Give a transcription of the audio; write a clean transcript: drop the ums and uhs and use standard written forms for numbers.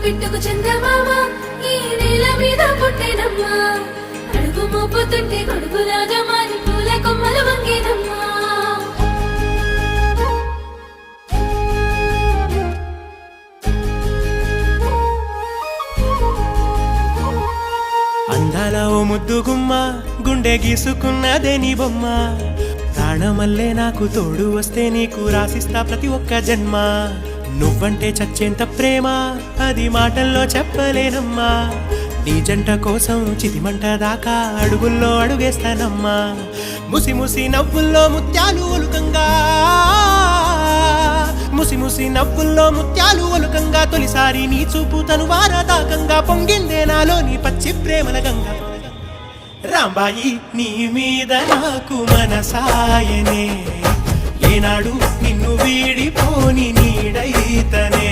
పిట్టుకు చందమామ ఈ నేల మీద పుట్టేనమ్మా అడుగు మోపుతుంటే కొడుకులాగా మారి పూల కొమ్మలు వంగేనమ్మా అందాల ఓ ముద్దు గుమ్మ గుండె గీసుకున్నదే నీ బొమ్మ ప్రాణమల్లే నాకు తోడు వస్తే నీకు రాసిస్తా ప్రతి ఒక్క జన్మ నువ్వంటే చచ్చేంత ప్రేమ అది మాటల్లో చెప్పలేనమ్మా నీ జంట కోసం చితిమంట దాకా అడుగుల్లో అడుగేస్తానమ్మా ముసి ముసి నవ్వుల్లో ముత్యాలు ఒలుకంగా ముసి ముసి నవ్వుల్లో ముత్యాలు ఒలుకంగా తొలిసారి నీ చూపు తను వారదాకంగా పొంగిందే నాలో నీ పచ్చి ప్రేమల గంగా రాంబాయి నీ మీద నాకు మనసాయనే ఏనాడు నిన్ను వీడిపోని నీడైతనే